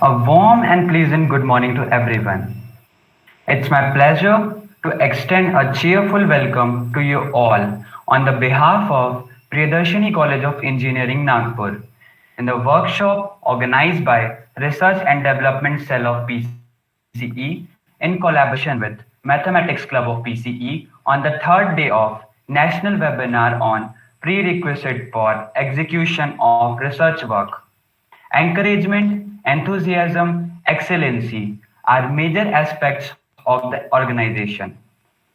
A warm and pleasant good morning to everyone. It's my pleasure to extend a cheerful welcome to you all on the behalf of Priyadarshini College of Engineering, Nagpur, in the workshop organized by Research and Development Cell of PCE in collaboration with Mathematics Club of PCE on the third day of National Webinar on Prerequisite for Execution of Research Work. Encouragement, enthusiasm, excellency are major aspects of the organization,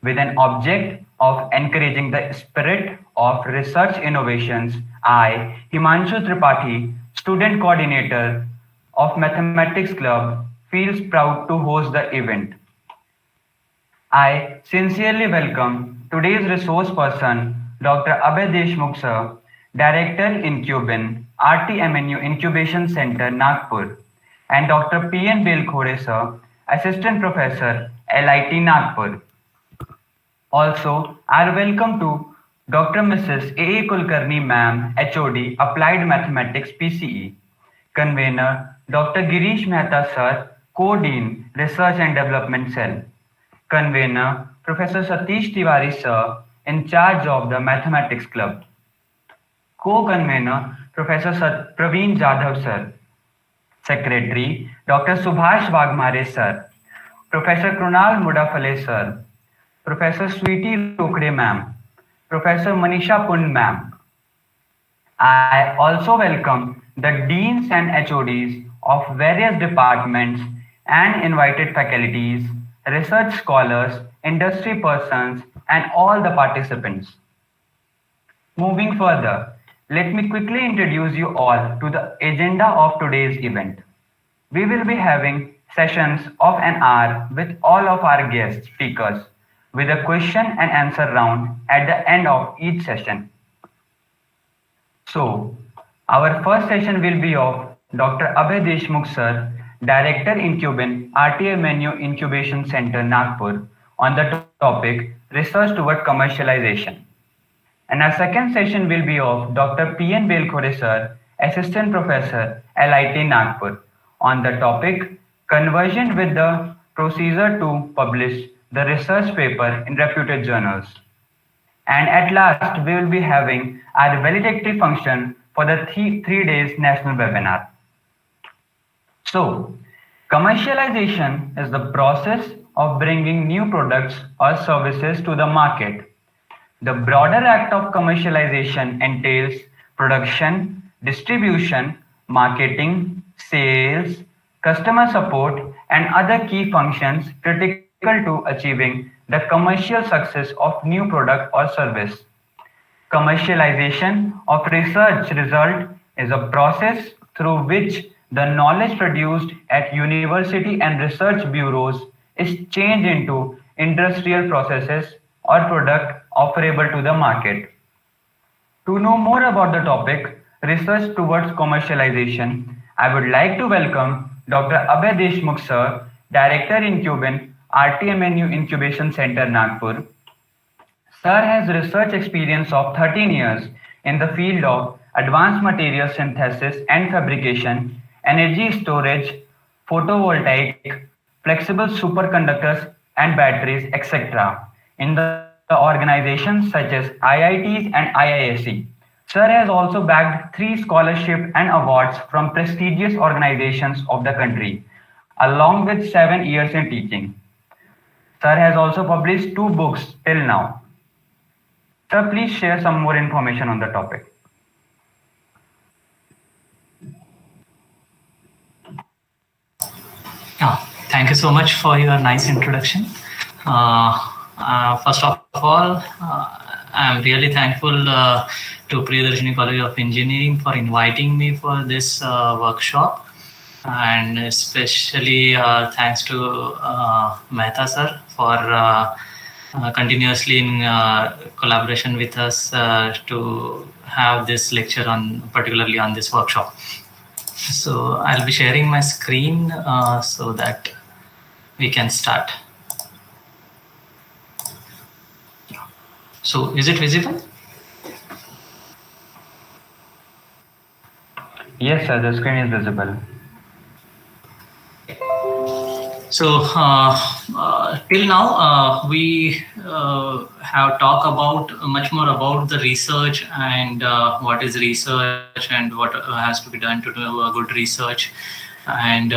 with an object of encouraging the spirit of research innovations. I, Himanshu Tripathi, student coordinator of Mathematics Club, feels proud to host the event. I sincerely welcome today's resource person, Dr. Abhay Deshmukh sir, Director INCUBEIN, RTMNU Incubation Center, Nagpur, and Dr. P.N. Belkhore sir, Assistant Professor, LIT Nagpur. Also, our welcome to Dr. Mrs. A. Kulkarni ma'am, HOD, Applied Mathematics, PCE, Convener, Dr. Girish Mehta sir, Co-Dean, Research and Development Cell, Convener, Professor Satish Tiwari sir, in charge of the Mathematics Club, Co-Convener, Professor Praveen Jadhav sir, Secretary, Dr. Subhash Wagmare sir, Professor Krunal Mudafale sir, Professor Sweetie Rokde ma'am, Professor Manisha Pund ma'am. I also welcome the deans and HODs of various departments and invited faculties, research scholars, industry persons, and all the participants. Moving further, let me quickly introduce you all to the agenda of today's event. We will be having sessions of an hour with all of our guest speakers, with a question and answer round at the end of each session. So, our first session will be of Dr. Abhay Deshmukh sir, Director INCUBEIN, RTMNU Incubation Center, Nagpur, on the topic Research toward Commercialization. And our second session will be of Dr. P.N. Belkhore sir, Assistant Professor, LIT Nagpur, on the topic Conversion with the Procedure to Publish the Research Paper in Reputed Journals. And at last, we will be having our valedictory function for the three days national webinar. So, commercialization is the process of bringing new products or services to the market. The broader act of commercialization entails production, distribution, marketing, sales, customer support, and other key functions critical to achieving the commercial success of new product or service. Commercialization of research result is a process through which the knowledge produced at university and research bureaus is changed into industrial processes or product offerable to the market. To know more about the topic, research towards commercialization, I would like to welcome Dr. Abhay Deshmukh sir, Director INCUBEIN, RTMNU Incubation Center, Nagpur. Sir has research experience of 13 years in the field of advanced material synthesis and fabrication, energy storage, photovoltaic, flexible superconductors and batteries, etc. in the organizations such as IITs and IISc. Sir has also bagged 3 scholarships and awards from prestigious organizations of the country, along with 7 years in teaching. Sir has also published 2 books till now. Sir, please share some more information on the topic. Thank you so much for your nice introduction. First of all, I'm really thankful to Priyadarshini College of Engineering for inviting me for this workshop, and especially thanks to Mehta sir for continuously in collaboration with us to have this lecture on, particularly on this workshop. So I'll be sharing my screen so that we can start. So is it visible? Yes, sir, the screen is visible. So till now, we have talked about much more about the research and what is research and what has to be done to do a good research, and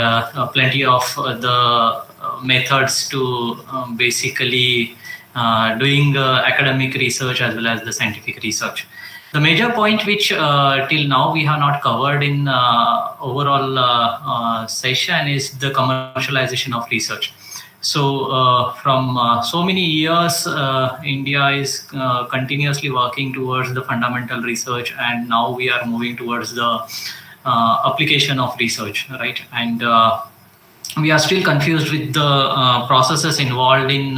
plenty of the methods to basically doing academic research as well as the scientific research. The major point which till now we have not covered in overall session is the commercialization of research. So from so many years, India is continuously working towards the fundamental research, and now we are moving towards the application of research, right? And we are still confused with the processes involved in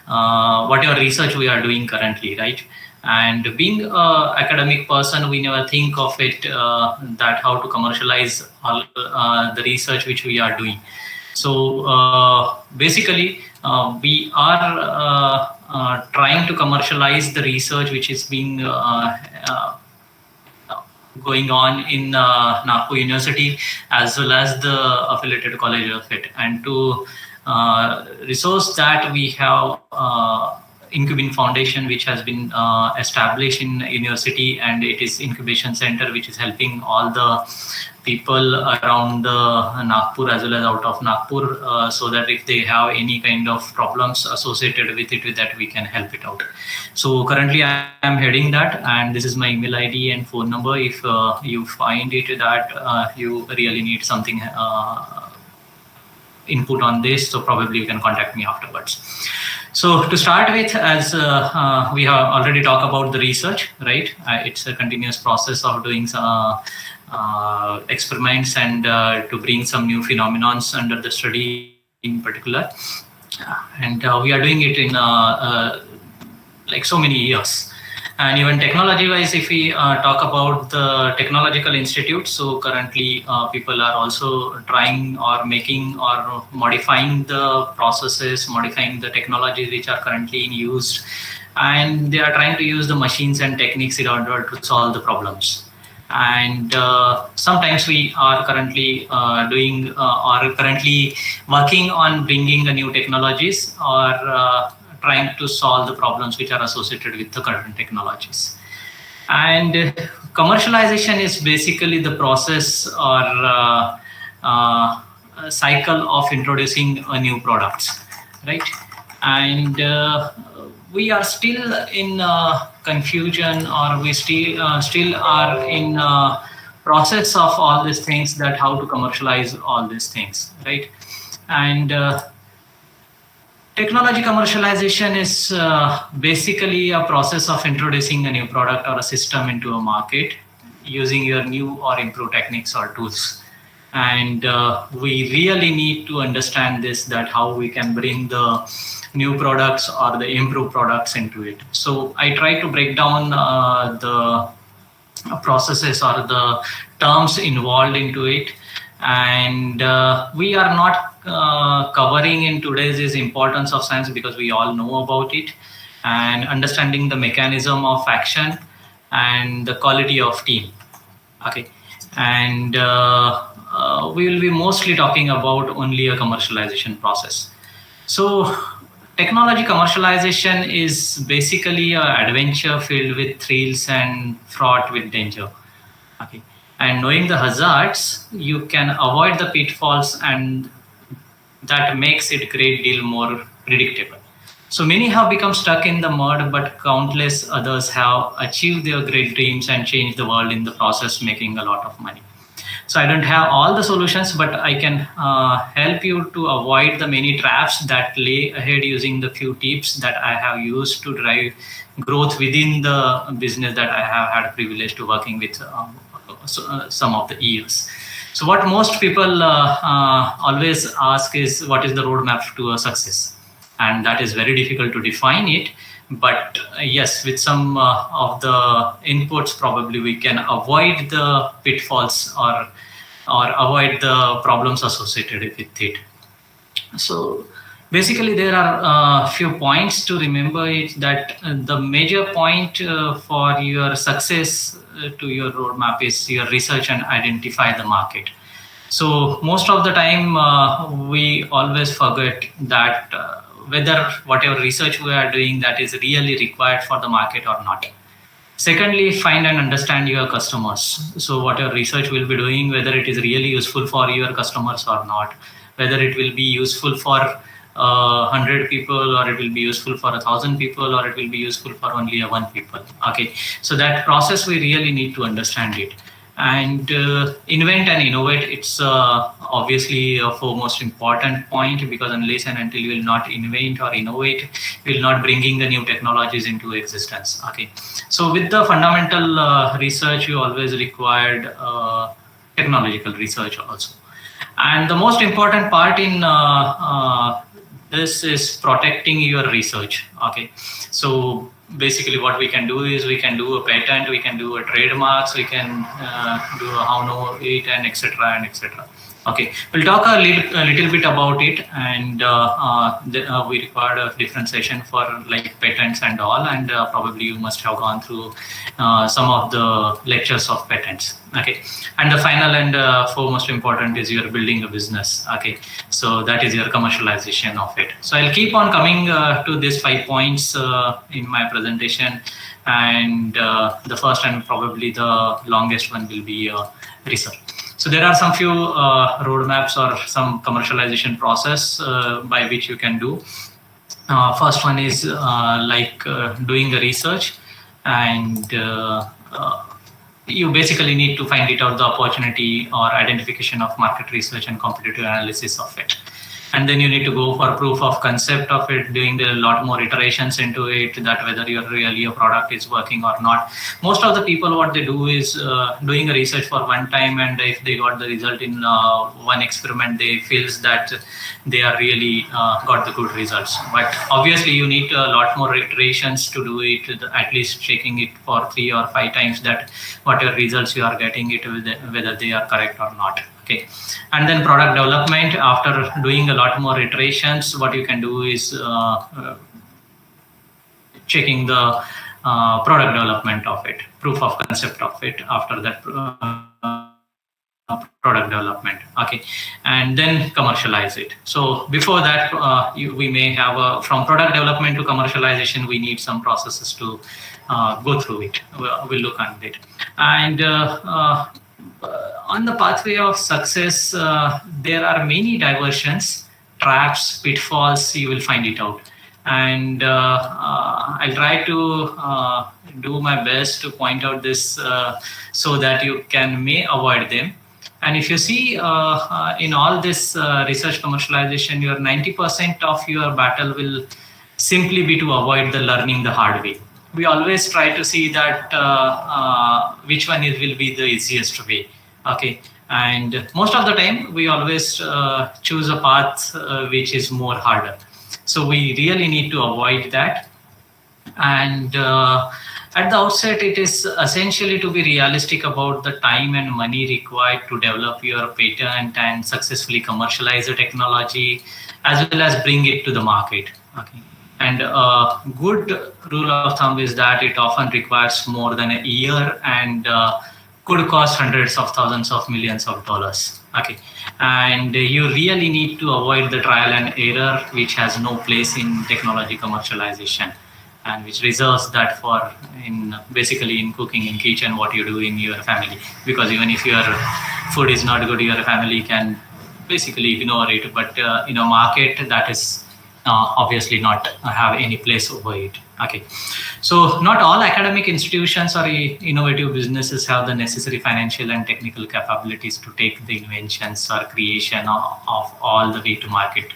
whatever research we are doing currently, right? And being an academic person, we never think of it that how to commercialize all the research which we are doing. So basically, we are trying to commercialize the research which is being going on in Nagpur University as well as the affiliated college of it. And to resource that, we have INCUBEIN Foundation, which has been established in university, and it is incubation center which is helping all the people around Nagpur as well as out of Nagpur, so that if they have any kind of problems associated with it, with that we can help it out. So currently I am heading that, and this is my email ID and phone number. If you find it that you really need something input on this, so probably you can contact me afterwards. So to start with, as we have already talked about the research, right? It's a continuous process of doing some experiments and to bring some new phenomenons under the study in particular. And we are doing it in like so many years. And even technology-wise, if we talk about the technological institute, so currently people are also trying or making or modifying the processes, modifying the technologies which are currently in use, and they are trying to use the machines and techniques in order to solve the problems. And sometimes we are currently doing or currently working on bringing the new technologies or trying to solve the problems which are associated with the current technologies. And commercialization is basically the process or cycle of introducing new products, right? And we are still in confusion, or we still are in process of all these things, that how to commercialize all these things, right? And technology commercialization is basically a process of introducing a new product or a system into a market using your new or improved techniques or tools. And we really need to understand this, that how we can bring the new products or the improved products into it. So I try to break down the processes or the terms involved into it. And we are not covering in today's is importance of science, because we all know about it, and understanding the mechanism of action and the quality of team. Okay, and we will be mostly talking about only a commercialization process. So technology commercialization is basically an adventure filled with thrills and fraught with danger. Okay, and knowing the hazards, you can avoid the pitfalls, and that makes it a great deal more predictable. So many have become stuck in the mud, but countless others have achieved their great dreams and changed the world in the process, making a lot of money. So I don't have all the solutions, but I can help you to avoid the many traps that lay ahead using the few tips that I have used to drive growth within the business that I have had privilege to working with some of the years. So what most people always ask is, what is the roadmap to a success? And that is very difficult to define it. But yes, with some of the inputs, probably we can avoid the pitfalls or avoid the problems associated with it. So basically, there are a few points to remember it, that the major point for your success to your roadmap is your research and identify the market. So most of the time, we always forget that whether whatever research we are doing that is really required for the market or not. Secondly, find and understand your customers. So what your research will be doing, whether it is really useful for your customers or not, whether it will be useful for 100 people, or it will be useful for 1,000 people, or it will be useful for only one people. Okay, so that process we really need to understand it. And invent and innovate, it's obviously a foremost important point, because unless and until you will not invent or innovate, you will not bringing the new technologies into existence. Okay, so with the fundamental research, you always required technological research also. And the most important part in this is protecting your research. Okay, so basically what we can do is we can do a patent, we can do a trademarks, we can do a how know it, and etc and etc. Okay, we'll talk a little bit about it, and we required a different session for like patents and all, and probably you must have gone through some of the lectures of patents. Okay, and the final and foremost important is you're building a business. Okay, so that is your commercialization of it. So I'll keep on coming to these 5 points in my presentation, and the first and probably the longest one will be research. So there are some few roadmaps or some commercialization process by which you can do. First one is doing the research, and you basically need to find it out the opportunity or identification of market research and competitive analysis of it. And then you need to go for proof of concept of it, doing a lot more iterations into it, that whether your really a product is working or not. Most of the people, what they do is doing a research for one time, and if they got the result in one experiment, they feels that they are really got the good results. But obviously you need a lot more iterations to do it, at least checking it for 3 or 5 times that what your results you are getting it, whether they are correct or not. Okay, and then product development. After doing a lot more iterations, what you can do is checking the product development of it, proof of concept of it after that product development. Okay, and then commercialize it. So before that, we may have from product development to commercialization, we need some processes to go through it. We'll look at it. And on the pathway of success, there are many diversions, traps, pitfalls, you will find it out. And I'll try to do my best to point out this so that you may avoid them. And if you see in all this research commercialization, your 90% of your battle will simply be to avoid the learning the hard way. We always try to see that which one will be the easiest way. Okay, and most of the time we always choose a path which is more harder. So we really need to avoid that. And at the outset, it is essentially to be realistic about the time and money required to develop your patent and successfully commercialize the technology, as well as bring it to the market. Okay. And a good rule of thumb is that it often requires more than a year and could cost hundreds of thousands of millions of dollars. Okay, and you really need to avoid the trial and error, which has no place in technology commercialization, and which reserves that for basically in cooking in kitchen, what you do in your family. Because even if your food is not good, your family can basically ignore it. But in a market, that is obviously not have any place over it. Okay, so not all academic institutions or innovative businesses have the necessary financial and technical capabilities to take the inventions or creation of all the way to market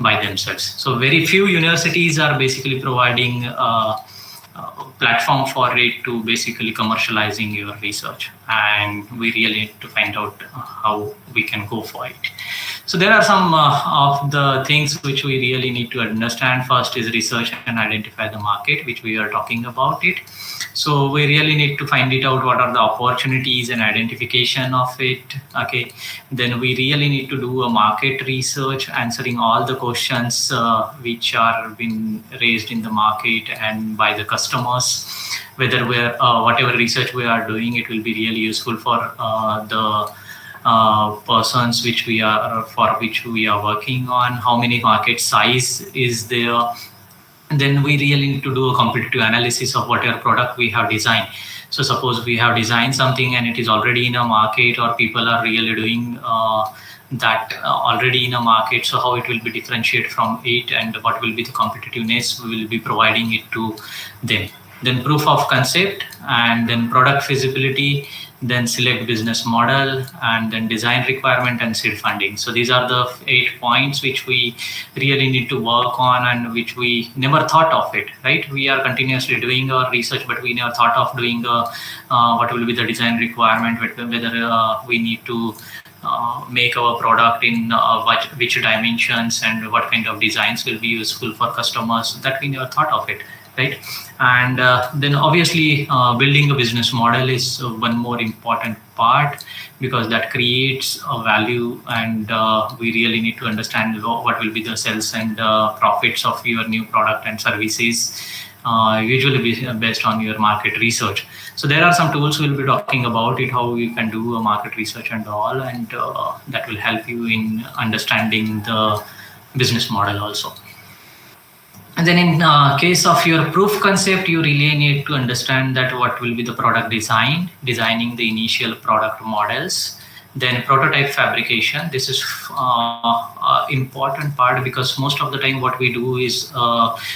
by themselves. So very few universities are basically providing a platform for it to basically commercializing your research, and we really need to find out how we can go for it. So there are some of the things which we really need to understand. First is research and identify the market, which we are talking about it. So we really need to find it out what are the opportunities and identification of it. Okay, then we really need to do a market research, answering all the questions which are being raised in the market and by the customers. Whether we're whatever research we are doing, it will be really useful for the persons which we are working on, how many market size is there. And then we really need to do a competitive analysis of whatever product we have designed. So suppose we have designed something and it is already in a market, or people are really doing that already in a market, so how it will be differentiated from it, and what will be the competitiveness we will be providing it to them. Then proof of concept, and then product feasibility, then select business model, and then design requirement and seed funding. So these are the 8 points which we really need to work on, and which we never thought of it, right? We are continuously doing our research, but we never thought of doing what will be the design requirement, whether we need to make our product in which dimensions, and what kind of designs will be useful for customers. That we never thought of it, right? And then obviously building a business model is one more important part, because that creates a value, and we really need to understand what will be the sales and profits of your new product and services, usually based on your market research. So there are some tools we'll be talking about it, how you can do a market research and all, and that will help you in understanding the business model also. And then in case of your proof concept, you really need to understand that what will be the product design, designing the initial product models. Then prototype fabrication. This is important part, because most of the time what we do is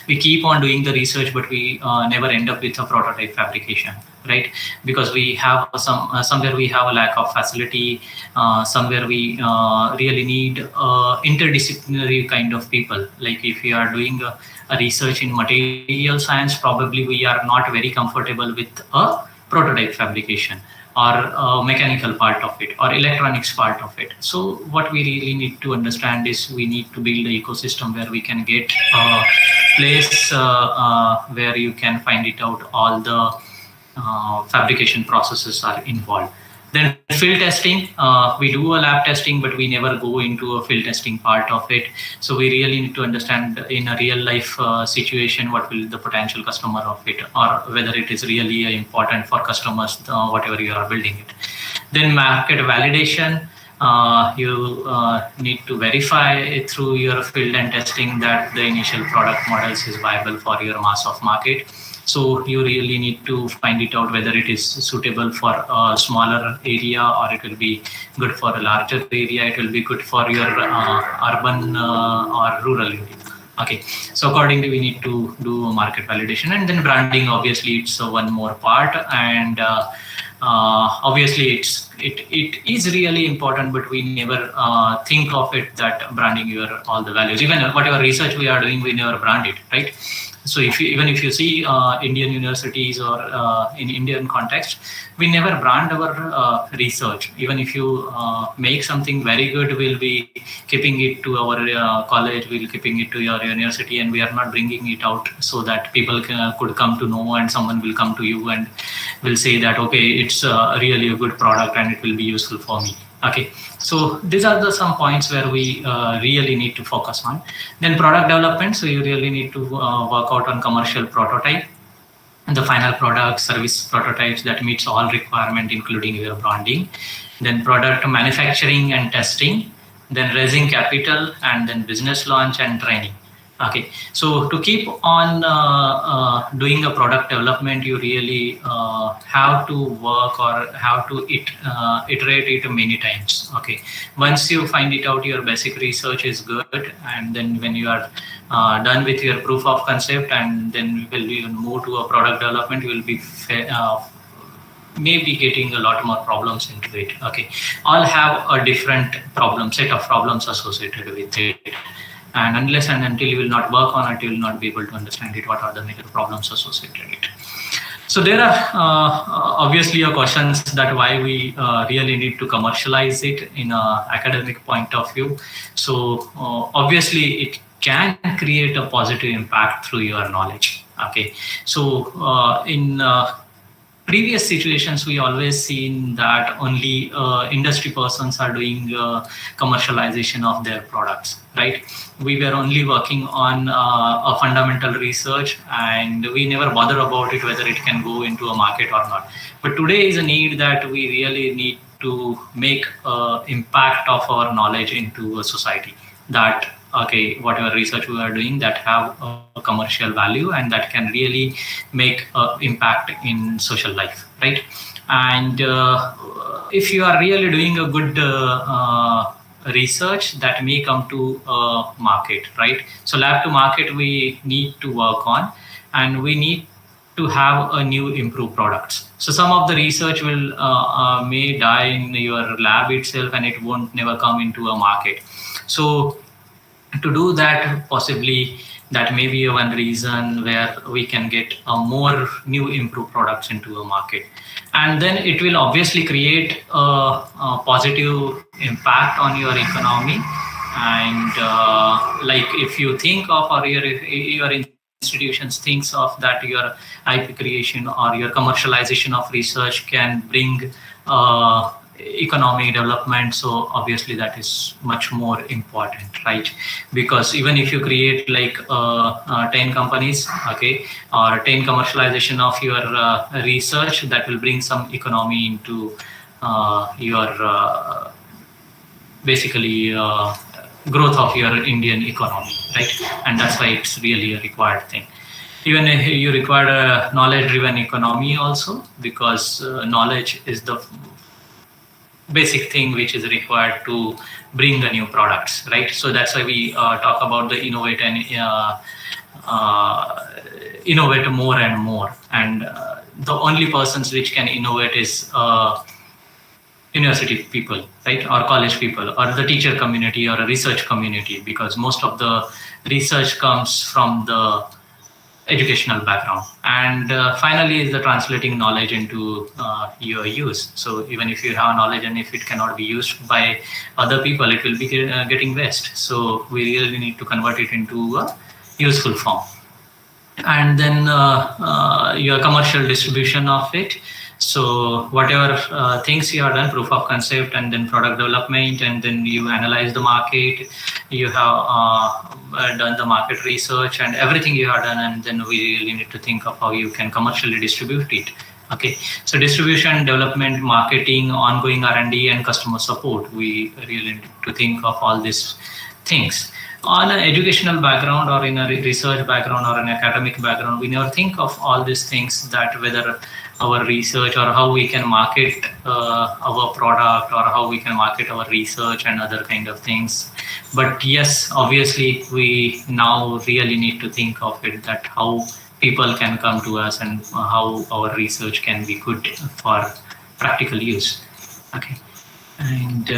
we keep on doing the research, but we never end up with a prototype fabrication, right? Because we have somewhere we have a lack of facility, somewhere we really need interdisciplinary kind of people. Like if you are doing a research in material science, probably we are not very comfortable with a prototype fabrication, or mechanical part of it, or electronics part of it. So what we really need to understand is we need to build an ecosystem where we can get a place where you can find it out, all the fabrication processes are involved. Then field testing, we do a lab testing, but we never go into a field testing part of it. So we really need to understand in a real life situation, what will the potential customer of it, or whether it is really important for customers, whatever you are building it. Then market validation, you need to verify through your field and testing that the initial product models is viable for your mass of market. So you really need to find it out whether it is suitable for a smaller area, or it will be good for a larger area. It will be good for your urban or rural area. Okay, so accordingly we need to do a market validation. And then branding, obviously it's one more part, and obviously it is really important, but we never think of it that branding your all the values. Even whatever research we are doing, we never brand it, right? So even if you see Indian universities or in Indian context, we never brand our research. Even if you make something very good, we'll be keeping it to our college, we'll keeping it to your university, and we are not bringing it out so that people could come to know, and someone will come to you and will say that, okay, it's really a good product and it will be useful for me. Okay, so these are some points where we really need to focus on. Then product development, so you really need to work out on commercial prototype, and the final product service prototypes that meets all requirement, including your branding. Then product manufacturing and testing, then raising capital, and then business launch and training. Okay, so to keep on doing a product development, you really have to work or have to iterate it many times. Okay, once you find it out, your basic research is good, and then when you are done with your proof of concept, and then when you move to a product development, you will be maybe getting a lot more problems into it. Okay, all have a different set of problems associated with it. And unless and until you will not work on it, you will not be able to understand it, what are the major problems associated with it. So there are obviously questions that why we really need to commercialize it in an academic point of view. So obviously it can create a positive impact through your knowledge. Okay, so in previous situations, we always seen that only industry persons are doing commercialization of their products, right? We were only working on a fundamental research, and we never bother about it whether it can go into a market or not. But today is a need that we really need to make impact of our knowledge into a society, that okay, whatever research we are doing that have a commercial value and that can really make impact in social life, right? And if you are really doing a good research, that may come to market, right? So lab to market we need to work on, and we need to have a new improved products. So some of the research will may die in your lab itself, and it won't never come into a market. So to do that, possibly that may be one reason where we can get more new improved products into a market. And then it will obviously create a positive impact on your economy. And like if you think of, or your institutions thinks of that your IP creation or your commercialization of research can bring economic development, so obviously that is much more important, right? Because even if you create like 10 companies, okay, or 10 commercialization of your research, that will bring some economy into your basically growth of your Indian economy, right? And that's why it's really a required thing. Even if you require a knowledge-driven economy also, because knowledge is the basic thing which is required to bring the new products, right? So that's why we talk about the innovate and innovate more and more. And the only persons which can innovate is university people, right? Or college people, or the teacher community, or a research community, because most of the research comes from the educational background. And finally is the translating knowledge into your use. So even if you have knowledge and if it cannot be used by other people, it will be getting waste. So we really need to convert it into a useful form. And then your commercial distribution of it. So whatever things you have done, proof of concept, and then product development, and then you analyze the market, you have done the market research and everything you have done, and then we really need to think of how you can commercially distribute it. Okay, so distribution, development, marketing, ongoing R&D, and customer support. We really need to think of all these things. On an educational background, or in a research background, or an academic background, we never think of all these things, that whether our research or how we can market our product, or how we can market our research and other kind of things. But yes, obviously we now really need to think of it, that how people can come to us and how our research can be good for practical use. Okay, and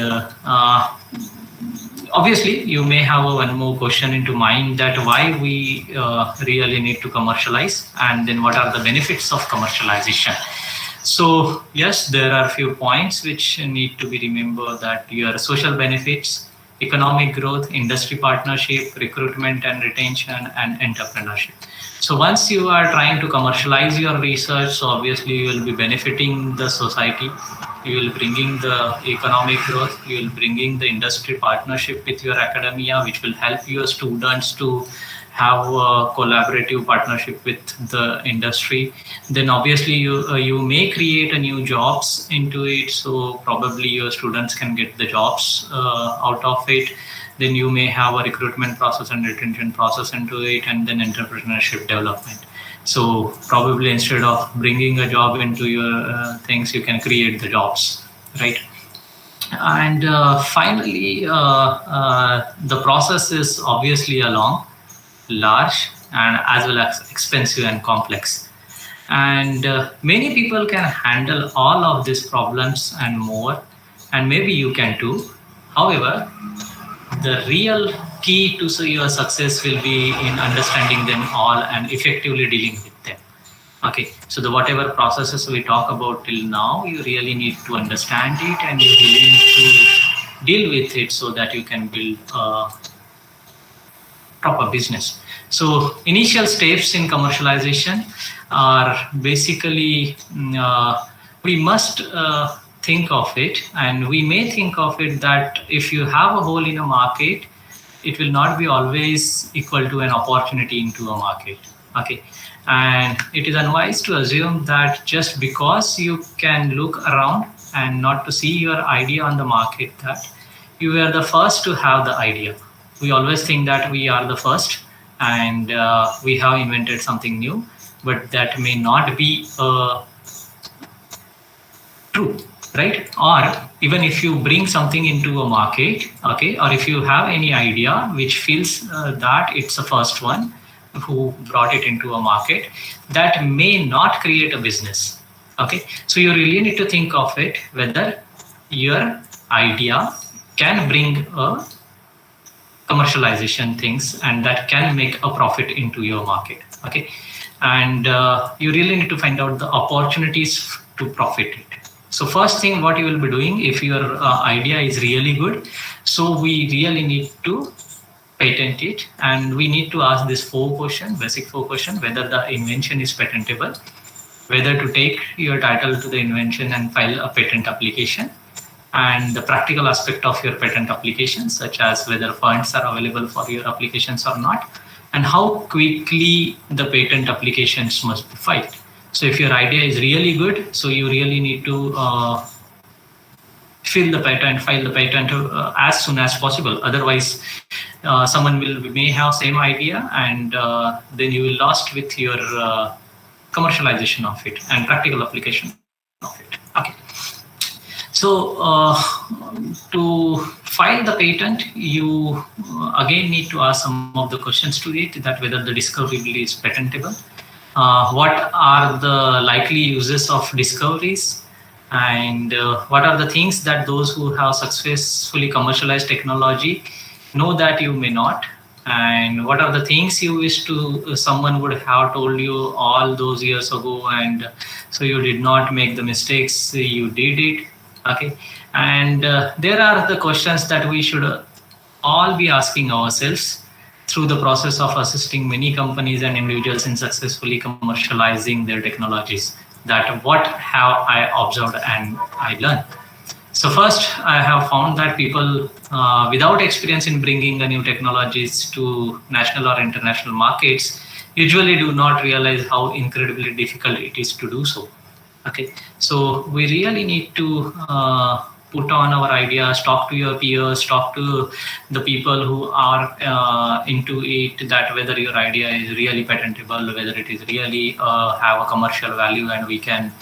obviously you may have one more question into mind, that why we really need to commercialize, and then what are the benefits of commercialization. So yes, there are a few points which need to be remembered, that your social benefits, economic growth, industry partnership, recruitment and retention, and entrepreneurship. So once you are trying to commercialize your research, so obviously you will be benefiting the society, you will bringing the economic growth, you will bringing the industry partnership with your academia, which will help your students to have a collaborative partnership with the industry. Then obviously you may create a new jobs into it, so probably your students can get the jobs out of it. Then you may have a recruitment process and retention process into it, and then entrepreneurship development. So probably instead of bringing a job into your things, you can create the jobs, right? And finally, the process is obviously large, and as well as expensive and complex. And many people can handle all of these problems and more, and maybe you can too. However, the real key to your success will be in understanding them all and effectively dealing with them. Okay, so the whatever processes we talk about till now, you really need to understand it, and you really need to deal with it, so that you can build a proper business. So initial steps in commercialization are basically we must think of it, and we may think of it that if you have a hole in a market, it will not be always equal to an opportunity into a market. Okay, and it is unwise to assume that just because you can look around and not to see your idea on the market that you were the first to have the idea. We always think that we are the first and we have invented something new, but that may not be true, right? Or even if you bring something into a market, okay, or if you have any idea which feels that it's the first one who brought it into a market, that may not create a business. Okay, so you really need to think of it whether your idea can bring a commercialization things and that can make a profit into your market. Okay, and you really need to find out the opportunities to profit it. So first thing what you will be doing if your idea is really good, so we really need to patent it, and we need to ask this basic four question, whether the invention is patentable, whether to take your title to the invention and file a patent application, and the practical aspect of your patent application, such as whether funds are available for your applications or not, and how quickly the patent applications must be filed. So if your idea is really good, so you really need to file the patent as soon as possible. Otherwise, someone may have same idea, and then you will lost with your commercialization of it and practical application of it. Okay. So to file the patent, you again need to ask some of the questions to it, that whether the discoverability is patentable, what are the likely uses of discoveries, and what are the things that those who have successfully commercialized technology know that you may not, and what are the things you wish to someone would have told you all those years ago, and so you did not make the mistakes, you did it. Okay, and there are the questions that we should all be asking ourselves through the process of assisting many companies and individuals in successfully commercializing their technologies, that what have I observed and I learned. So first, I have found that people without experience in bringing the new technologies to national or international markets usually do not realize how incredibly difficult it is to do so. Okay, so we really need to put on our ideas, talk to your peers, talk to the people who are into it, that whether your idea is really patentable, whether it is really have a commercial value and we can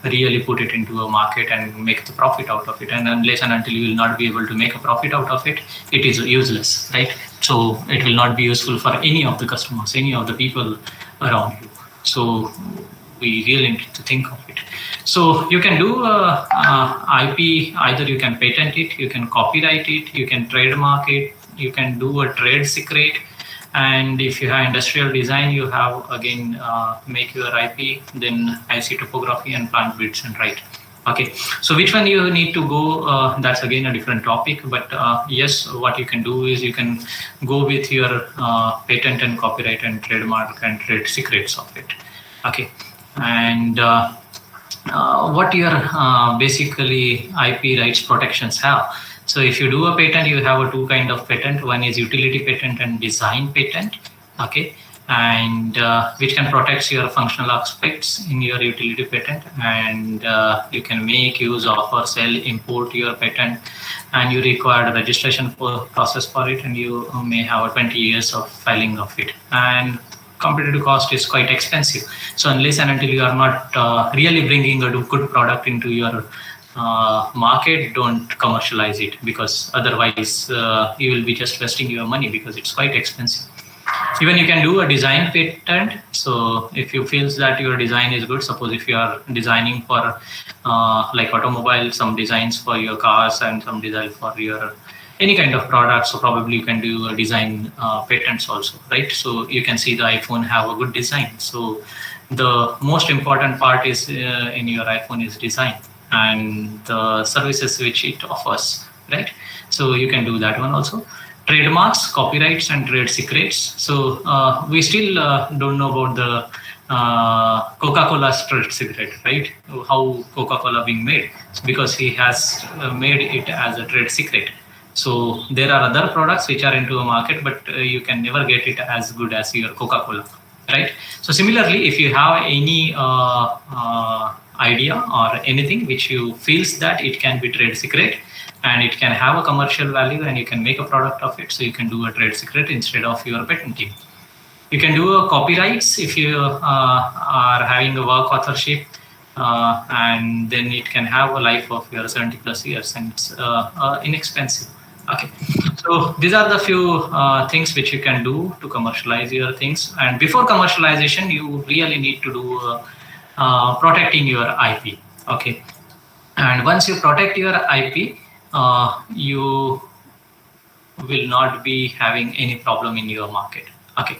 really put it into a market and make the profit out of it. And unless and until you will not be able to make a profit out of it, it is useless, right? So it will not be useful for any of the customers, any of the people around you. So we really need to think of it. So you can do IP, either you can patent it, you can copyright it, you can trademark it, you can do a trade secret, and if you have industrial design, you have again make your IP, then IC topography and plant bits and write. Okay, so which one you need to go, that's again a different topic, but yes, what you can do is you can go with your patent and copyright and trademark and trade secrets of it. Okay, and what your basically IP rights protections have. So if you do a patent, you have a two kind of patent. One is utility patent and design patent. Okay, and which can protect your functional aspects in your utility patent, and you can make use of or sell, import your patent, and you require a registration process for it, and you may have 20 years of filing of it, and competitive cost is quite expensive. So unless and until you are not really bringing a good product into your market, don't commercialize it, because otherwise you will be just wasting your money, because it's quite expensive. Even you can do a design patent. So if you feel that your design is good, suppose if you are designing for like automobile, some designs for your cars and some design for your any kind of product, so probably you can do a design patents also, right? So you can see the iPhone have a good design. So the most important part is in your iPhone is design and the services which it offers, right? So you can do that one also. Trademarks, copyrights, and trade secrets. So we still don't know about the Coca-Cola's trade secret, right? How Coca-Cola being made, because he has made it as a trade secret. So there are other products which are into a market, but you can never get it as good as your Coca-Cola, right? So similarly, if you have any idea or anything which you feels that it can be trade secret and it can have a commercial value and you can make a product of it. So you can do a trade secret instead of your patenting. You can do a copyrights if you are having a work authorship, and then it can have a life of your 70 plus years, and it's inexpensive. Okay, so these are the few things which you can do to commercialize your things. And before commercialization, you really need to do protecting your IP. Okay, and once you protect your IP, you will not be having any problem in your market. Okay,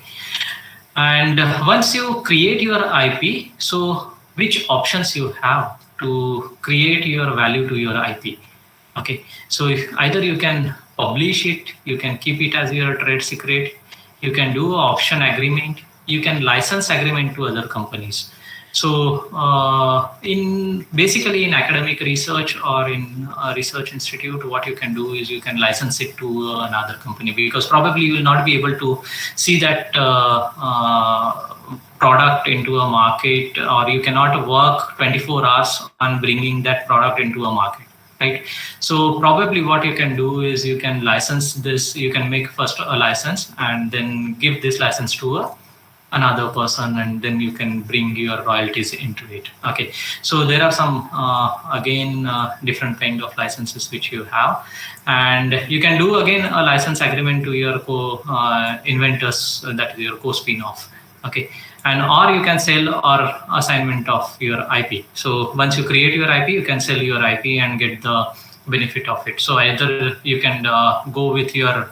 and once you create your IP, so which options you have to create your value to your IP? Okay, so if either you can publish it, you can keep it as your trade secret, you can do option agreement, you can license agreement to other companies. So basically in academic research or in a research institute, what you can do is you can license it to another company, because probably you will not be able to see that product into a market, or you cannot work 24 hours on bringing that product into a market, right? So probably what you can do is you can license this, you can make first a license and then give this license to another person, and then you can bring your royalties into it. Okay, so there are some again different kind of licenses which you have, and you can do again a license agreement to your inventors, that is your co-spin-off. Okay, and or you can sell or assignment of your IP. So once you create your IP, you can sell your IP and get the benefit of it. So either you can go with your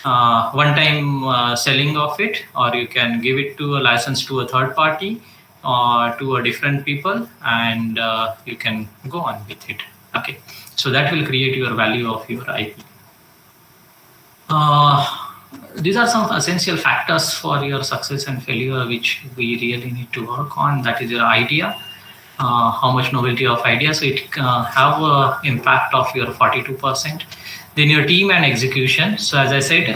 one-time selling of it, or you can give it to a license to a third party or to a different people, and you can go on with it. Okay, so that will create your value of your IP. These are some essential factors for your success and failure which we really need to work on. That is your idea, how much novelty of idea, so it have an impact of your 42%. Then your team and execution. So as I said,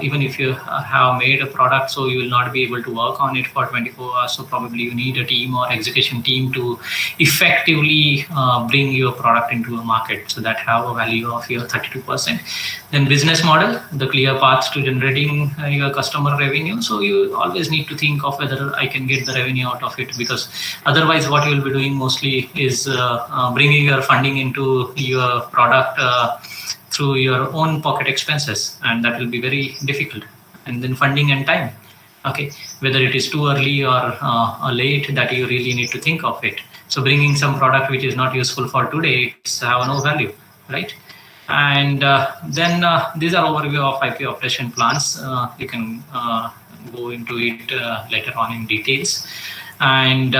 even if you have made a product, so you will not be able to work on it for 24 hours. So probably you need a team or execution team to effectively bring your product into a market. So that have a value of your 32%. Then business model, the clear path to generating your customer revenue. So you always need to think of whether I can get the revenue out of it, because otherwise what you will be doing mostly is bringing your funding into your product through your own pocket expenses, and that will be very difficult. And then funding and time. Okay, whether it is too early or late, that you really need to think of it. So bringing some product which is not useful for today, it's have no value, right? And then these are overview of IP operation plans. You can go into it later on in details. And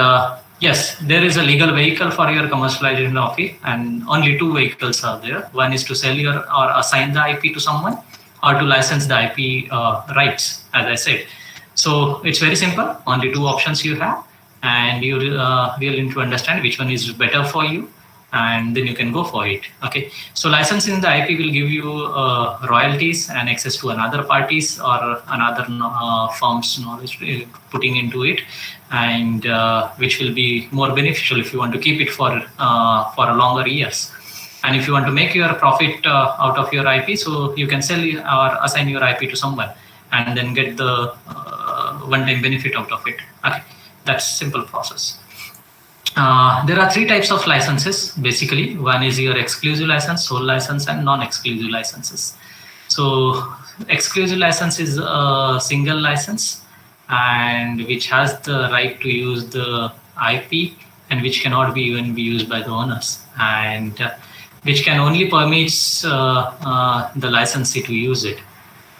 yes, there is a legal vehicle for your commercialization of it, and only two vehicles are there. One is to sell your or assign the IP to someone, or to license the IP rights, as I said. So it's very simple. Only two options you have, and you really need to understand which one is better for you, and then you can go for it. Okay, so licensing the IP will give you royalties and access to another parties or another firm's knowledge putting into it, and which will be more beneficial if you want to keep it for a longer years. And if you want to make your profit out of your IP, so you can sell or assign your IP to someone and then get the one-time benefit out of it. Okay, that's simple process. There are three types of licenses basically. One is your exclusive license, sole license, and non-exclusive licenses. So exclusive license is a single license, and which has the right to use the IP, and which cannot be even be used by the owners, and which can only permits the licensee to use it.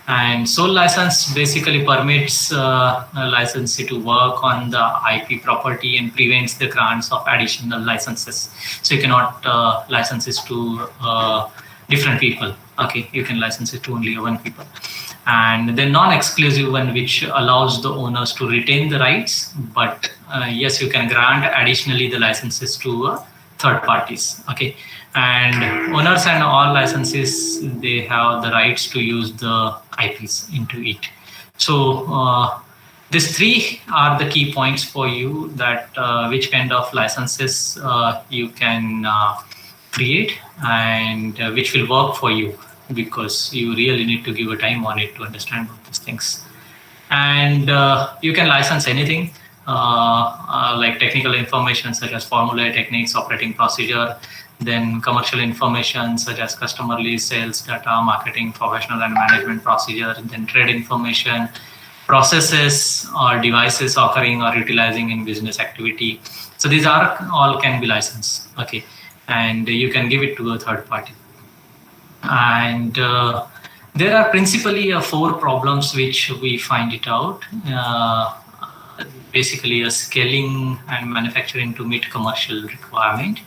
And sole license basically permits a licensee to work on the IP property and prevents the grants of additional licenses. So you cannot license it to different people. Okay, you can license it to only one people. And the non-exclusive one, which allows the owners to retain the rights, but yes, you can grant additionally the licenses to third parties. Okay, and owners and all licenses, they have the rights to use the IPs into it. So These three are the key points for you, that which kind of licenses you can create, and which will work for you, because you really need to give a time on it to understand all these things. And you can license anything, like technical information such as formula, techniques, operating procedure, then commercial information such as customer list, sales data, marketing, professional and management procedure, then trade information, processes or devices occurring or utilizing in business activity. So these are all can be licensed, okay, and you can give it to a third party. And there are principally 4 problems which we find it out. Basically, a scaling and manufacturing to meet commercial requirement.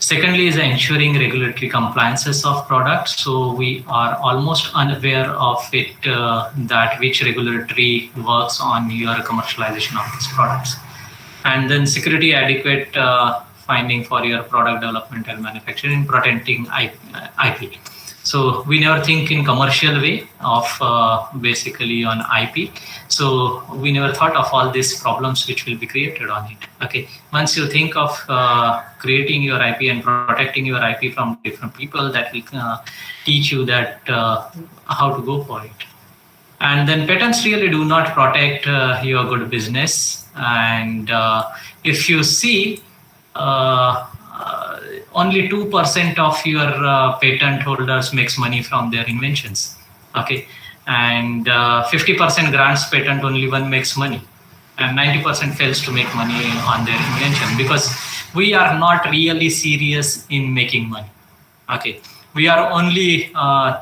Secondly is ensuring regulatory compliances of products. So we are almost unaware of it, that which regulatory works on your commercialization of these products. And then security adequate finding for your product development and manufacturing, protecting IP. So we never think in commercial way of basically on IP. So we never thought of all these problems which will be created on it. Okay, once you think of creating your IP and protecting your IP from different people, that will teach you that how to go for it. And then patents really do not protect your good business. And if you see, only 2% of your patent holders makes money from their inventions. Okay, and 50% grants patent, only one makes money, and 90% fails to make money on their invention, because we are not really serious in making money. Okay, we are only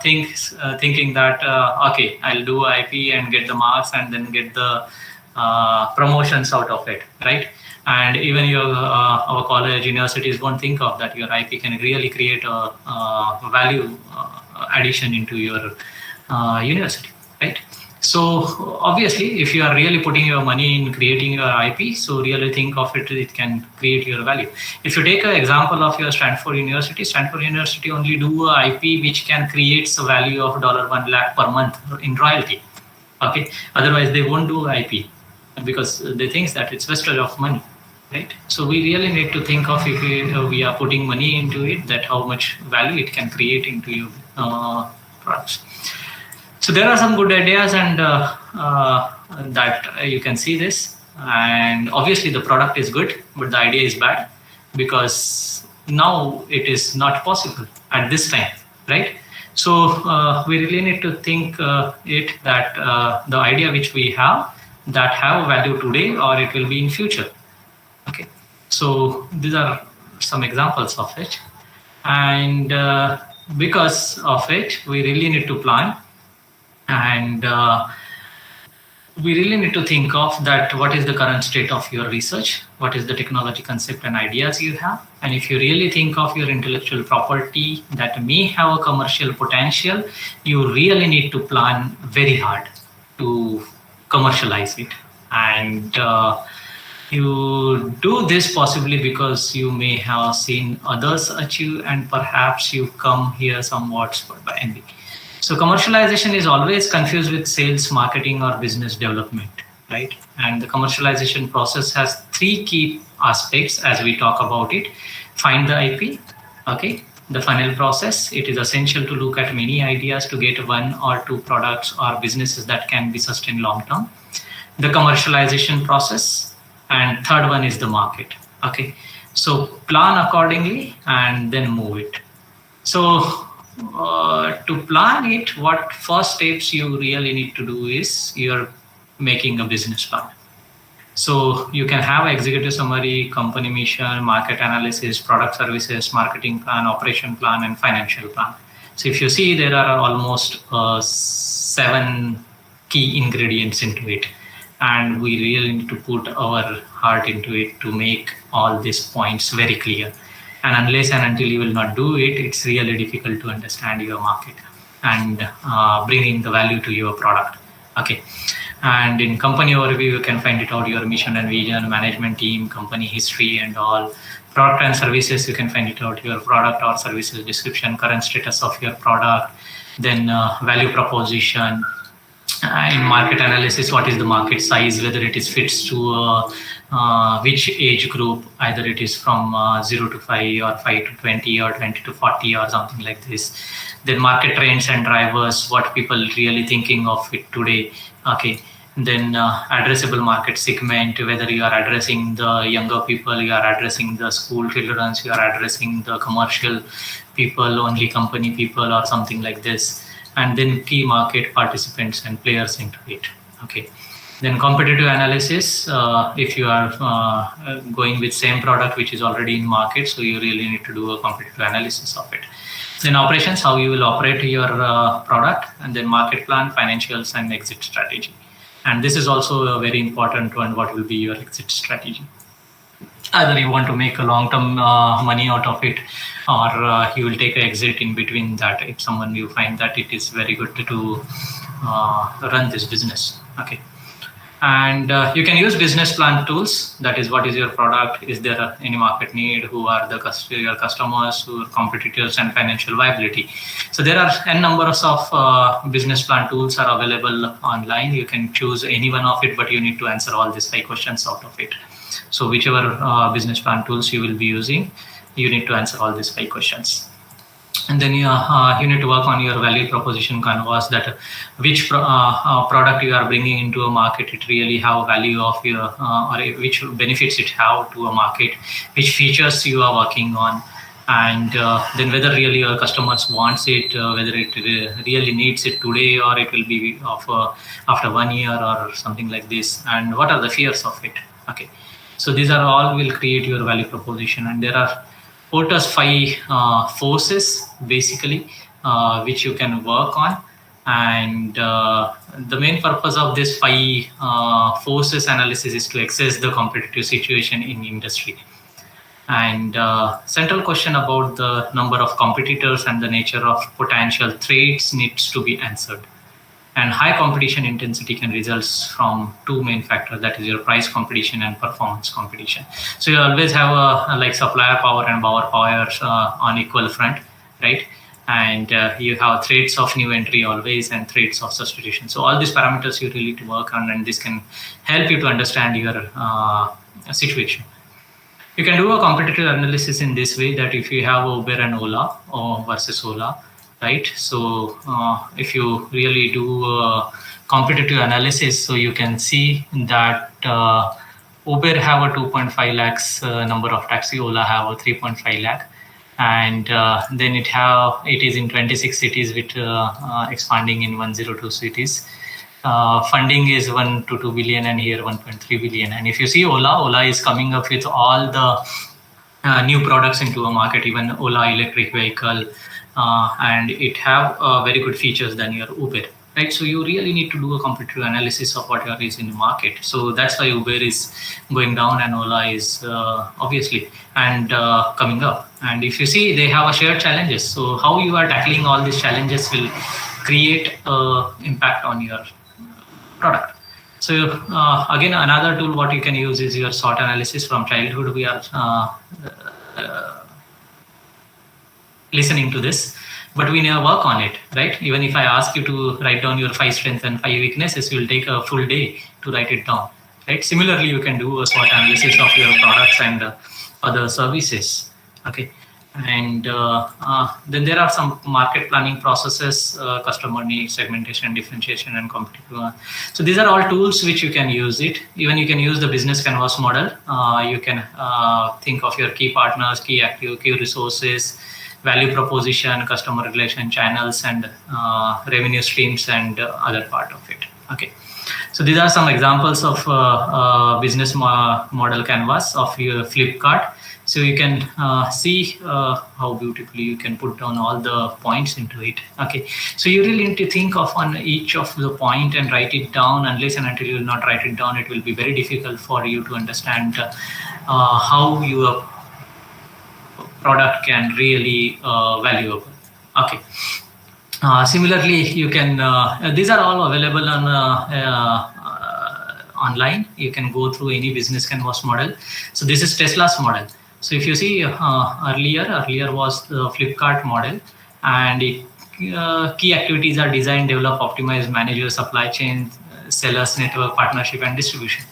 thinking that okay, I'll do IP and get the marks and then get the promotions out of it, right? And even your our college, universities won't think of that your IP can really create a value addition into your university, right? So obviously, if you are really putting your money in creating your IP, so really think of it, it can create your value. If you take an example of your Stanford University only do a IP which can create a value of $1 lakh per month in royalty. Okay, otherwise they won't do IP, because they think that it's wastage of money, right? So we really need to think of, if we are putting money into it, that how much value it can create into your products. So there are some good ideas, and that you can see this. And obviously the product is good, but the idea is bad, because now it is not possible at this time, right? So we really need to think it that the idea which we have, that have value today, or it will be in future. Okay, so these are some examples of it. And because of it, we really need to plan, and we really need to think of that what is the current state of your research, what is the technology concept and ideas you have. And if you really think of your intellectual property that may have a commercial potential, you really need to plan very hard to commercialize it. And you do this possibly because you may have seen others achieve, and perhaps you come here somewhat spurred by envy. So commercialization is always confused with sales, marketing, or business development, right? And the commercialization process has 3 key aspects as we talk about it. Find the IP, okay? The funnel process, it is essential to look at many ideas to get 1 or 2 products or businesses that can be sustained long term. The commercialization process, and third one is the market, okay? So plan accordingly and then move it. So to plan it, what first steps you really need to do is you're making a business plan. So you can have executive summary, company mission, market analysis, product services, marketing plan, operation plan, and financial plan. So if you see, there are almost 7 key ingredients into it. And we really need to put our heart into it to make all these points very clear. And unless and until you will not do it, it's really difficult to understand your market and bringing the value to your product. Okay. And in company overview, you can find it out, your mission and vision, management team, company history, and all. Product and services, you can find it out, your product or services description, current status of your product, then value proposition, In market analysis, what is the market size, whether it is fits to which age group, either it is from 0 to 5 or 5 to 20 or 20 to 40 or something like this. Then market trends and drivers, what people really thinking of it today. Okay. Then addressable market segment, whether you are addressing the younger people, you are addressing the school children, you are addressing the commercial people, only company people or something like this. And then key market participants and players into it. Okay. Then competitive analysis, if you are going with same product which is already in market, so you really need to do a competitive analysis of it. Then operations, how you will operate your product, and then market plan, financials, and exit strategy. And this is also a very important one, what will be your exit strategy. Either you want to make a long-term money out of it, or you will take an exit in between that if someone you find that it is very good to run this business. Okay. And you can use business plan tools. That is, what is your product? Is there any market need? Who are your customers? Who are competitors? And financial viability. So there are n numbers of business plan tools are available online. You can choose any one of it, but you need to answer all these 5 questions out of it. So whichever business plan tools you will be using, you need to answer all these 5 questions. And then you need to work on your value proposition canvas, that which product you are bringing into a market, it really have value of your, or which benefits it have to a market, which features you are working on, and then whether really your customers wants it, whether it really needs it today, or it will be after 1 year or something like this, and what are the fears of it. Okay. So these are all will create your value proposition, and there are Porter's 5 forces basically, which you can work on. And the main purpose of this 5 forces analysis is to assess the competitive situation in industry. And central question about the number of competitors and the nature of potential threats needs to be answered. And high competition intensity can result from 2 main factors, that is your price competition and performance competition. So you always have like supplier power and power powers on equal front, right? And you have threats of new entry always and threats of substitution. So all these parameters you really need to work on, and this can help you to understand your situation. You can do a competitive analysis in this way, that if you have Uber and Ola versus Ola, right? So if you really do a competitive analysis, so you can see that Uber have a 2.5 lakhs number of taxi, Ola have a 3.5 lakh, and then it is in 26 cities with expanding in 102 cities. Funding is 1 to 2 billion, and here 1.3 billion. And if you see Ola is coming up with all the new products into a market, even Ola electric vehicle, and it have very good features than your Uber, right? So you really need to do a competitive analysis of what is in the market. So that's why Uber is going down and Ola is obviously and coming up. And if you see, they have a shared challenges. So how you are tackling all these challenges will create impact on your product. So again, another tool what you can use is your SWOT analysis. From childhood we are listening to this, but we never work on it, right? Even if I ask you to write down your 5 strengths and 5 weaknesses, you will take a full day to write it down, right? Similarly, you can do a SWOT analysis of your products and other services. Okay. And then there are some market planning processes, customer needs, segmentation, differentiation, and competitive. So these are all tools which you can use it. Even you can use the business canvas model. You can think of your key partners, key active, key resources, value proposition, customer relation channels, and revenue streams, and other part of it. Okay. So these are some examples of business model canvas of your Flipkart. So you can see how beautifully you can put down all the points into it. Okay. So you really need to think of on each of the point and write it down. Unless and until you will not write it down, it will be very difficult for you to understand how your product can really valuable. Okay. Similarly, you can, these are all available on online. You can go through any business canvas model. So this is Tesla's model. So if you see earlier was the Flipkart model, and it key activities are design, develop, optimize, manage your supply chain, sellers network, partnership, and distribution.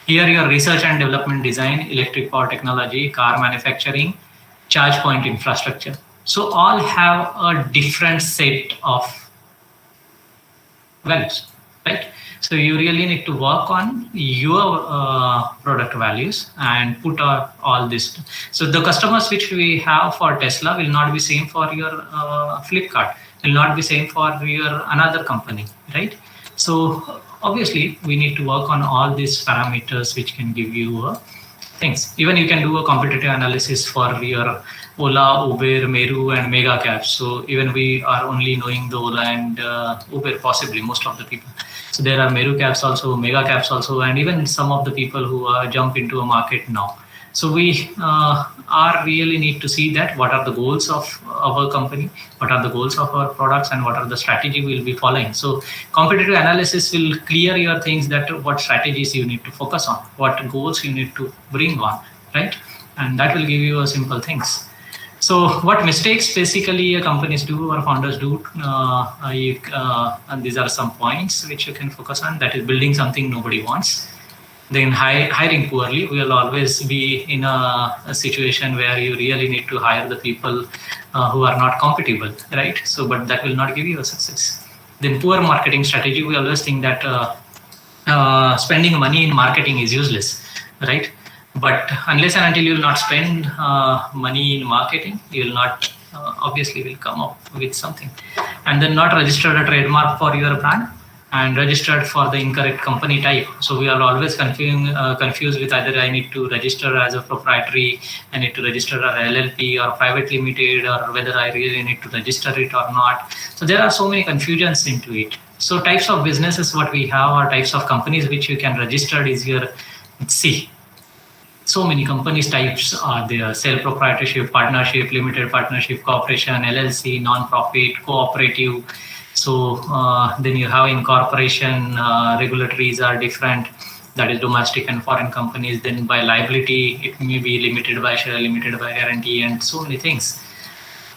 Here your research and development, design, electric power technology, car manufacturing, charge point infrastructure. So all have a different set of values, right? So you really need to work on your product values and put all this. So the customers which we have for Tesla will not be same for your Flipkart, will not be same for your another company, right? So obviously we need to work on all these parameters which can give you things. Even you can do a competitive analysis for your Ola, Uber, Meru, and mega cabs. So even we are only knowing the Ola and Uber, possibly most of the people. So there are Meru cabs also, mega cabs also, and even some of the people who jump into a market now. So we are really need to see that what are the goals of our company, what are the goals of our products, and what are the strategy we'll be following. So competitive analysis will clear your things that what strategies you need to focus on, what goals you need to bring on, right? And that will give you a simple things. So what mistakes basically companies do or founders do, and these are some points which you can focus on. That is building something nobody wants. Then hiring poorly. We will always be in a situation where you really need to hire the people who are not compatible, right? So, but that will not give you a success. Then poor marketing strategy. We always think that spending money in marketing is useless, right? But unless and until you will not spend money in marketing, you will not obviously will come up with something. And then not register a trademark for your brand and registered for the incorrect company type. So we are always confused with either I need to register as a proprietary, I need to register as LLP or private limited, or whether I really need to register it or not. So there are so many confusions into it. So types of businesses what we have, or types of companies which you can register is your C. So many companies types are there: self-proprietorship, partnership, limited partnership, corporation, LLC, non-profit, cooperative. So then you have incorporation, regulatories are different, that is domestic and foreign companies. Then by liability, it may be limited by share, limited by guarantee, and so many things.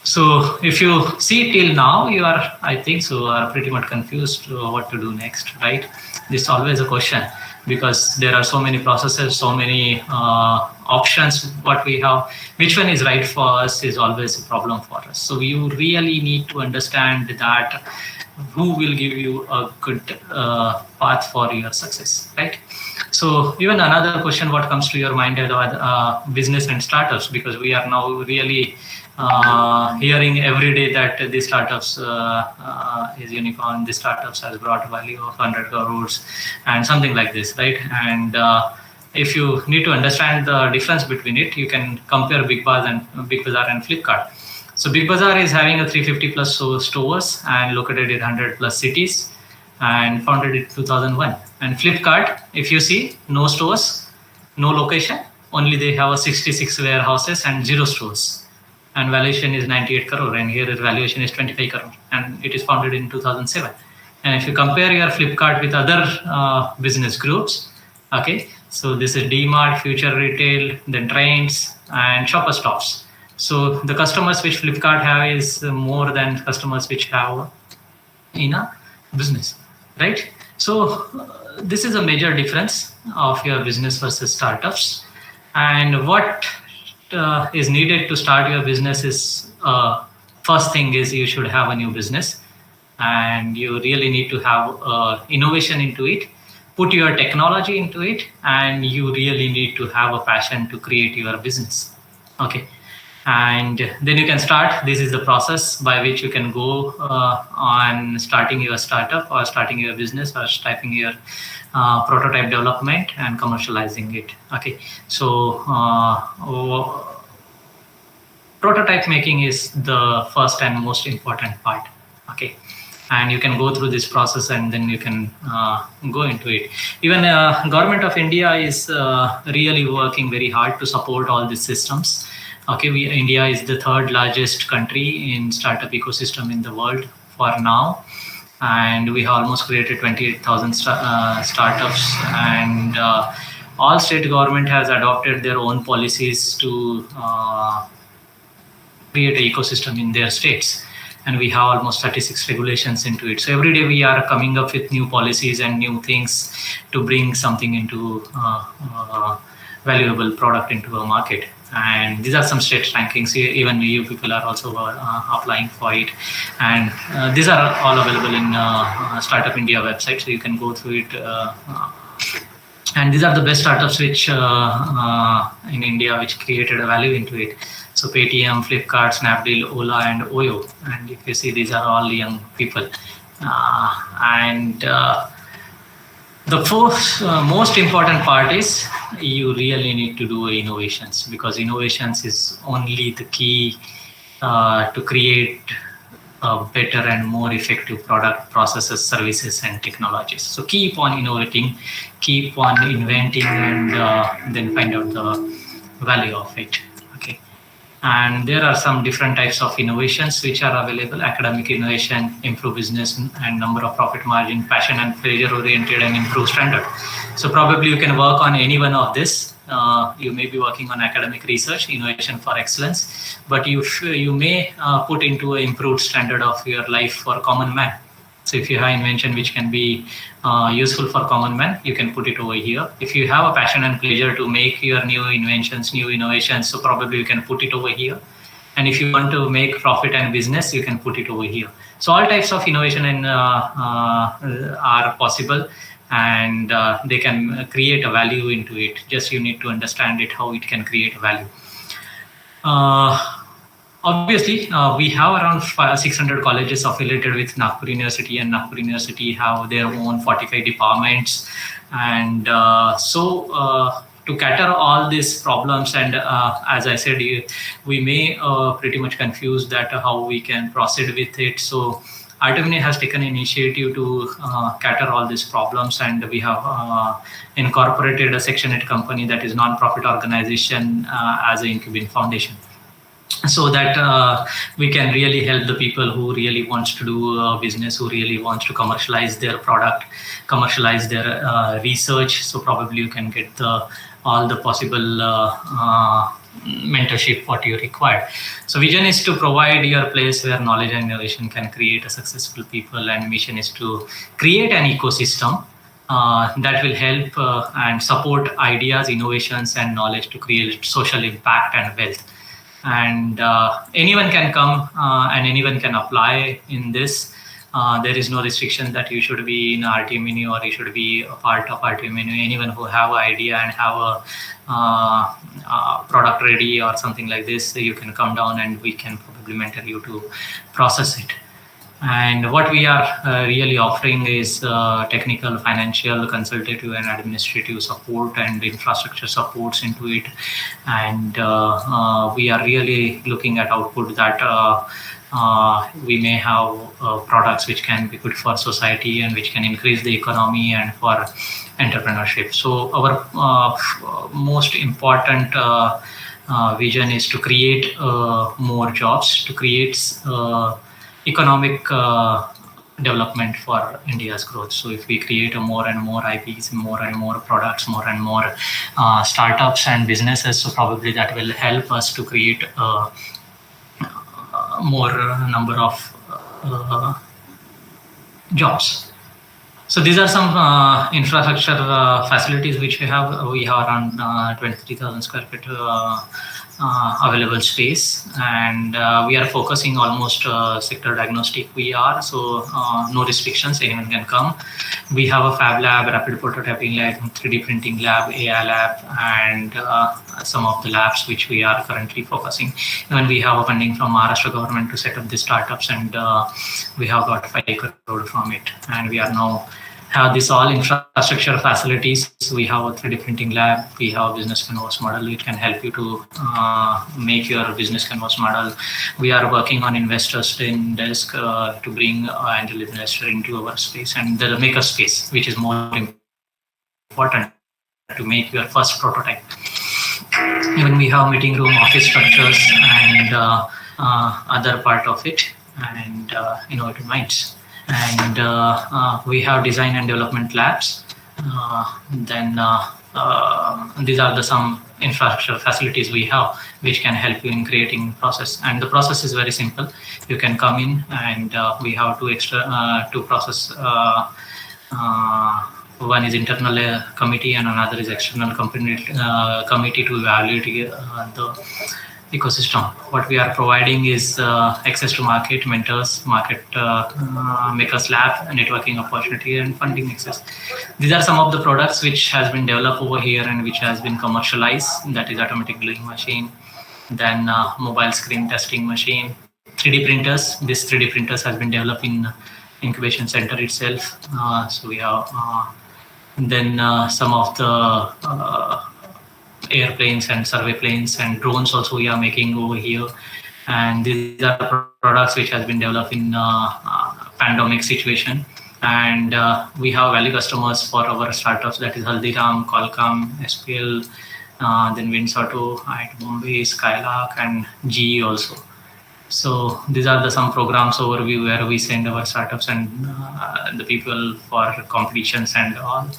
So if you see till now, you are, I think so, are pretty much confused what to do next, right? This is always a question, because there are so many processes, so many options what we have. Which one is right for us is always a problem for us. So you really need to understand that who will give you a good path for your success, right? So even another question what comes to your mind are business and startups, because we are now really hearing every day that these startups is unicorn, these startups has brought value of 100 crores and something like this, right? And if you need to understand the difference between it, you can compare Big Bazaar and Flipkart. So Big Bazaar is having a 350 plus stores and located in 100 plus cities and founded in 2001. And Flipkart, if you see, no stores, no location, only they have a 66 warehouses and 0 stores. And valuation is 98 crore, and here valuation is 25 crore, and it is founded in 2007. And if you compare your Flipkart with other business groups, okay, so this is D-Mart, Future Retail, then Trains, and Shopper Stops. So the customers which Flipkart have is more than customers which have in a business, right? So this is a major difference of your business versus startups. And what is needed to start your business is first thing is you should have a new business, and you really need to have innovation into it, put your technology into it, and you really need to have a passion to create your business. Okay, and then you can start. This is the process by which you can go on starting your startup or starting your business or starting your prototype development and commercializing it. Okay, so prototype making is the first and most important part. Okay, and you can go through this process and then you can go into it. Even government of India is really working very hard to support all these systems. Okay, India is the third largest country in startup ecosystem in the world for now, and we have almost created 28,000 startups, and all state government has adopted their own policies to create an ecosystem in their states. and we have almost 36 regulations into it. So every day we are coming up with new policies and new things to bring something into valuable product into a market. And these are some state rankings. Even you people are also applying for it, and these are all available in Startup India website, so you can go through it. And these are the best startups which in India which created a value into it. So Paytm, Flipkart, Snapdeal, Ola, and Oyo. And if you see, these are all young people. The first, most important part is you really need to do innovations, because innovations is only the key to create better and more effective product, processes, services, and technologies. So keep on innovating, keep on inventing, and then find out the value of it. Okay. And there are some different types of innovations which are available: academic innovation, improve business and number of profit margin, passion and pleasure oriented, and improve standard. So probably you can work on any one of this. You may be working on academic research, innovation for excellence, but you may put into an improved standard of your life for common man. So if you have invention which can be useful for common man, you can put it over here. If you have a passion and pleasure to make your new inventions, new innovations, so probably you can put it over here. And if you want to make profit and business, you can put it over here. So all types of innovation are possible, and they can create a value into it. Just you need to understand it, how it can create a value. Obviously, we have around 600 colleges affiliated with Nagpur University, and Nagpur University have their own 45 departments. And to cater all these problems, and as I said, we may pretty much confuse that how we can proceed with it. So INCUBEIN has taken initiative to cater all these problems, and we have incorporated a Section 8 company, that is non-profit organization, as a INCUBEIN Foundation, so that we can really help the people who really wants to do business, who really wants to commercialize their product, commercialize their research. So probably you can get all the possible mentorship what you require. So vision is to provide your place where knowledge and innovation can create a successful people, and mission is to create an ecosystem that will help and support ideas, innovations, and knowledge to create social impact and wealth. And anyone can come and anyone can apply in this. There is no restriction that you should be in RT menu or you should be a part of RT menu. Anyone who have an idea and have a product ready or something like this, you can come down and we can probably mentor you to process it. And what we are really offering is technical, financial, consultative, and administrative support and infrastructure supports into it. And we are really looking at output that we may have products which can be good for society and which can increase the economy and for entrepreneurship. So our most important vision is to create more jobs, to create economic development for India's growth. So if we create more and more IPs, more and more products, more and more startups and businesses, so probably that will help us to create more number of jobs. So these are some infrastructure facilities which we have. We have around 23,000 square feet available space, and we are focusing almost sector diagnostic. We are so no restrictions, anyone can come. We have a fab lab, rapid prototyping lab, 3D printing lab, AI lab, and some of the labs which we are currently focusing. Even we have a funding from Maharashtra government to set up the startups, and we have got 5 crore from it, and we are now have this all infrastructure facilities. We have a 3D printing lab, we have a business canvas model which can help you to make your business canvas model. We are working on investors in desk to bring angel investor into our space and the maker space, which is more important to make your first prototype. Even we have meeting room, office structures, and other part of it, and innovative minds. And we have design and development labs. Then these are the some infrastructure facilities we have which can help you in creating process. And the process is very simple. You can come in and we have two process. One is internal committee and another is external committee to evaluate the ecosystem. What we are providing is access to market, mentors, market makers lab, networking opportunity, and funding access. These are some of the products which has been developed over here and which has been commercialized. That is automatic gluing machine, then mobile screen testing machine, 3D printers. This 3D printers has been developed in incubation center itself. So we have then some of the airplanes and survey planes and drones also we are making over here. And these are products which has been developed in pandemic situation. And we have value customers for our startups, that is Haldiram, Qualcomm, SPL, then Winsoto, IIT Bombay, Skylark, and GE also. So these are some programs overview where we send our startups and the people for competitions and all.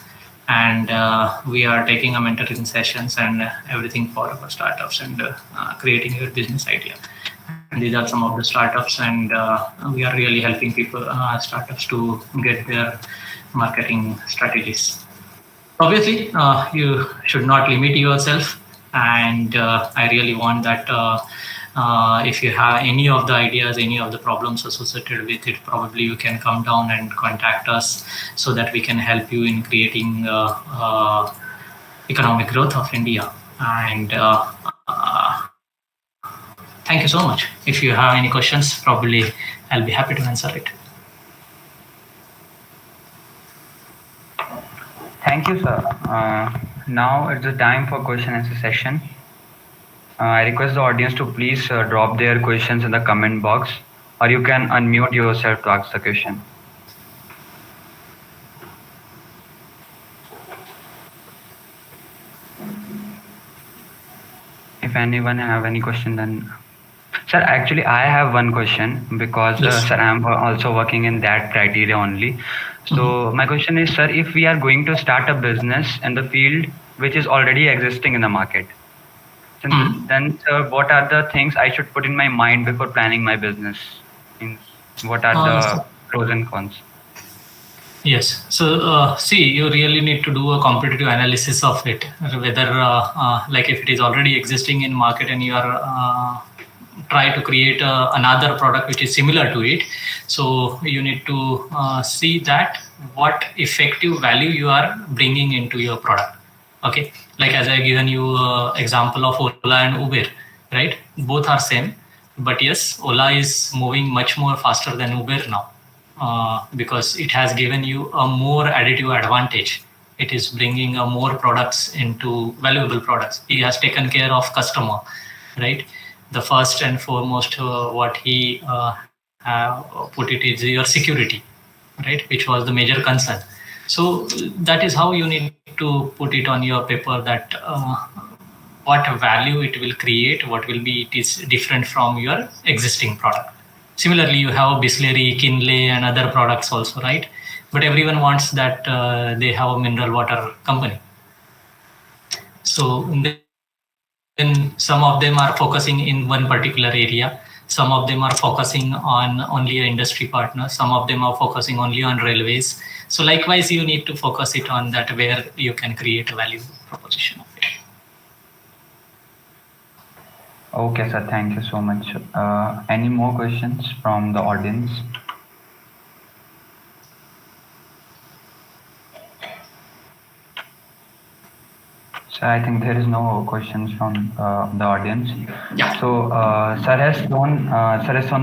And we are taking a mentoring sessions and everything for our startups and creating your business idea. And these are some of the startups, and we are really helping people, startups to get their marketing strategies. Obviously, you should not limit yourself, and I really want that if you have any of the ideas, any of the problems associated with it, probably you can come down and contact us so that we can help you in creating economic growth of India. And thank you so much. If you have any questions, probably I'll be happy to answer it. Thank you, sir. Now it's the time for question and answer session. I request the audience to please drop their questions in the comment box, or you can unmute yourself to ask the question. If anyone have any question, then sir, actually I have one question because Yes. sir, I'm also working in that criteria only. So my question is, sir, if we are going to start a business in the field which is already existing in the market, then sir, what are the things I should put in my mind before planning my business? Means, what are the pros and cons? Yes. So see, you really need to do a competitive analysis of it, whether like if it is already existing in market and you are try to create another product which is similar to it. So you need to see that what effective value you are bringing into your product. Okay, like as I given you example of Ola and Uber, right? Both are same, but yes, Ola is moving much more faster than Uber now because it has given you a more additive advantage. It is bringing more products into valuable products. He has taken care of customer, right? The first and foremost, what he put it is your security, right? Which was the major concern. So that is how you need to put it on your paper, that what value it will create, what will be it is different from your existing product. Similarly, you have Bisleri, Kinley, and other products also, right? But everyone wants that they have a mineral water company. So then some of them are focusing in one particular area. Some of them are focusing on only an industry partner. Some of them are focusing only on railways. So likewise, you need to focus it on that where you can create a value proposition of it. Okay, sir. Thank you so much. Any more questions from the audience? So I think there is no questions from the audience. Yeah. So sir has thrown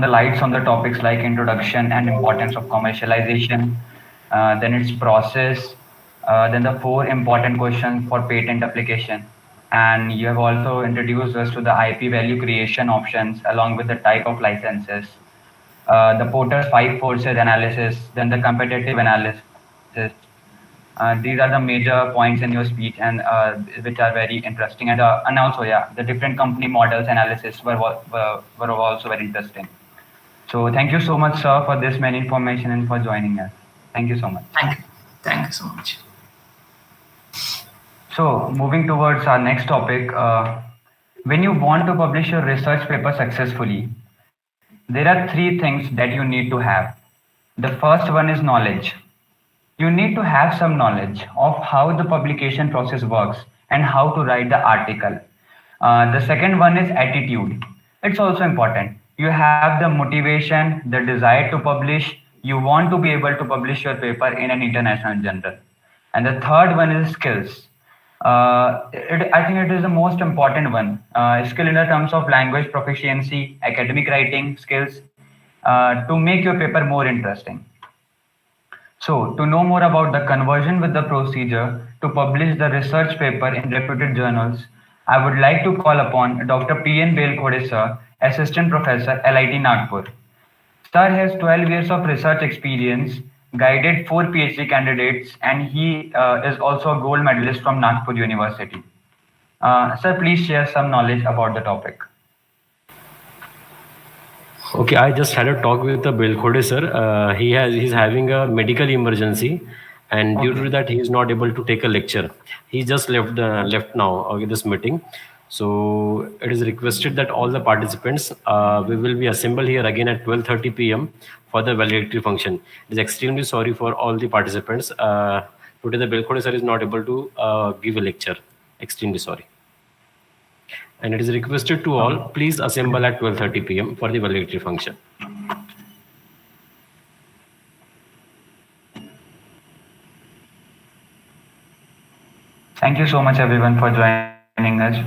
the lights on the topics like introduction and importance of commercialization, then its process, then the 4 important questions for patent application. And you have also introduced us to the IP value creation options along with the type of licenses, the Porter's 5 forces analysis, then the competitive analysis. These are the major points in your speech, and which are very interesting. And also, yeah, the different company models analysis were also very interesting. So thank you so much, sir, for this many information and for joining us. Thank you so much. Thank you. Thank you so much. So, moving towards our next topic, when you want to publish your research paper successfully, there are three things that you need to have. The first one is knowledge. You need to have some knowledge of how the publication process works and how to write the article. The second one is attitude. It's also important. You have the motivation, the desire to publish. You want to be able to publish your paper in an international journal. And the third one is skills. I think it is the most important one. Skill in the terms of language proficiency, academic writing skills, to make your paper more interesting. So, to know more about the conversion with the procedure to publish the research paper in reputed journals, I would like to call upon Dr. P.N. Belkhode sir, Assistant Professor, LIT Nagpur. Sir has 12 years of research experience, guided 4 PhD candidates, and he is also a gold medalist from Nagpur University. Sir, please share some knowledge about the topic. Okay, I just had a talk with the Belkhode sir. He's having a medical emergency, and due to that he is not able to take a lecture. He just left now. Okay, this meeting. So it is requested that all the participants we will be assembled here again at 12:30 p.m. for the valedictory function. It is extremely sorry for all the participants. Today the Belkhode sir is not able to give a lecture. Extremely sorry. And it is requested to all, please assemble at 12:30 p.m. for the valedictory function. Thank you so much everyone for joining us.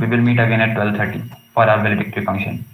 We will meet again at 12:30 for our valedictory function.